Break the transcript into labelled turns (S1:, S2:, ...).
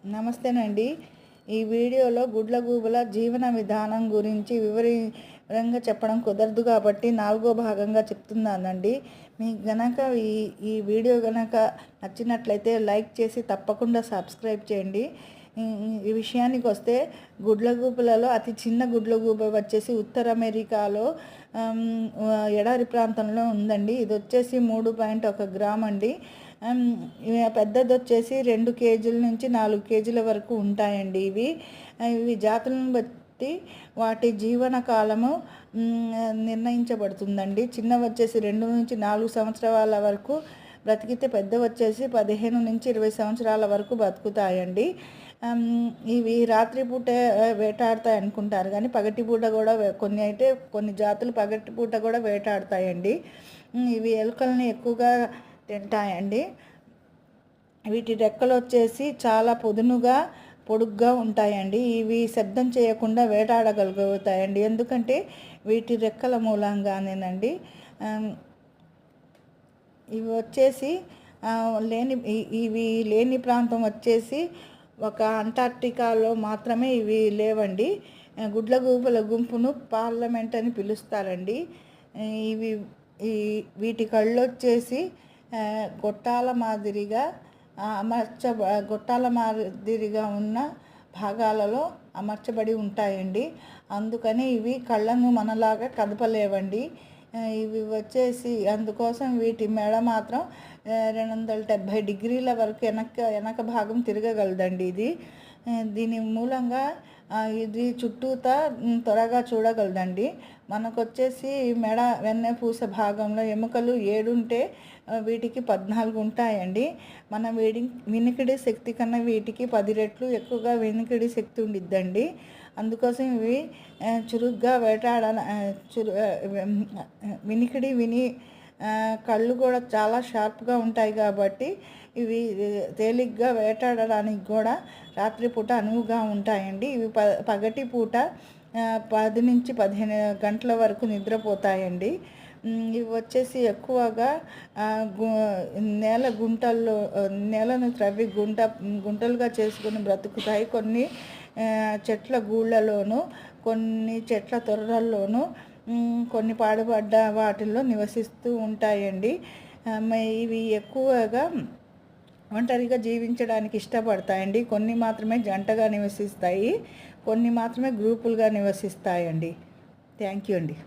S1: నమస్తేనండి. ఈ వీడియోలో గుడ్లగూబల జీవన విధానం గురించి వివరంగా చెప్పడం కుదరదు కాబట్టి 4వ భాగంగా చెప్తున్నానండి. మీకు గనక ఈ వీడియో గనక నచ్చినట్లయితే లైక్ చేసి తప్పకుండా సబ్స్క్రైబ్ చేయండి. ఈ విషయానికి వస్తే గుడ్లగూబలలో అతి చిన్న గుడ్లగూబ వచ్చేసి ఉత్తర అమెరికాలో ఎడారి ప్రాంతంలో ఉందండి. ఇది వచ్చేసి 3.1 గ్రామ్ అండి. పెద్దది వచ్చేసి 2 కేజీల నుంచి 4 కేజీల వరకు ఉంటాయండి. ఇవి జాతులను బట్టి వాటి జీవన కాలము నిర్ణయించబడుతుందండి. చిన్నవి వచ్చేసి 2 నుంచి 4 సంవత్సరాల వరకు బ్రతికితే పెద్ద వచ్చేసి 15 నుంచి 20 సంవత్సరాల వరకు బతుకుతాయండి. ఇవి రాత్రిపూట వేటాడతాయి అనుకుంటారు, కానీ పగటిపూట కూడా కొన్ని జాతులు పగటిపూట కూడా వేటాడతాయండి. ఇవి ఎలుకల్ని ఎక్కువగా తింటాయండి. వీటి రెక్కలు వచ్చేసి చాలా పొడుగ్గా ఉంటాయండి. ఇవి శబ్దం చేయకుండా వేటాడగలుగుతాయండి, ఎందుకంటే వీటి రెక్కల మూలంగానేనండి. ఇవి వచ్చేసి ఇవి లేని ప్రాంతం వచ్చేసి ఒక అంటార్క్టికాలో మాత్రమే ఇవి లేవండి. గుడ్లగూబల గుంపును పార్లమెంట్ అని పిలుస్తారండి. వీటి కళ్ళు వచ్చేసి గొట్టాల మాదిరిగా ఉన్న భాగాలలో అమర్చబడి ఉంటాయండి. అందుకని ఇవి కళ్ళను మనలాగా కదపలేవండి. ఇవి వచ్చేసి అందుకోసం వీటి మెడ మాత్రం 270 డిగ్రీల వరకు వెనక భాగం తిరగగలదండి. దీని మూలంగా ఇది చుట్టూతా త్వరగా చూడగలదండి. మనకొచ్చేసి మెడ వెన్నెపూస భాగంలో ఎముకలు 7 ఉంటే వీటికి 14 ఉంటాయండి. మన వినికిడి శక్తి కన్నా వీటికి 10 రెట్లు ఎక్కువగా వినికిడి శక్తి ఉండిద్దండి. అందుకోసం ఇవి చురుగ్గా విని కళ్ళు కూడా చాలా షార్ప్గా ఉంటాయి కాబట్టి ఇవి తేలిగ్గా వేటాడడానికి కూడా రాత్రిపూట అనువుగా ఉంటాయండి. ఇవి పగటి పూట 10 నుంచి 15 గంటల వరకు నిద్రపోతాయండి. ఇవి వచ్చేసి ఎక్కువగా నేలను త్రవ్వి గుంటలుగా చేసుకుని బ్రతుకుతాయి. కొన్ని చెట్ల గూళ్ళలోను, కొన్ని చెట్ల తొర్రల్లోనూ, కొన్ని పాడుపడ్డ వాటిల్లో నివసిస్తూ ఉంటాయండి. ఇవి ఎక్కువగా ఒంటరిగా జీవించడానికి ఇష్టపడతాయండి. కొన్ని మాత్రమే జంటగా నివసిస్తాయి, కొన్ని మాత్రమే గ్రూపులుగా నివసిస్తాయండి. థ్యాంక్ యూ అండి.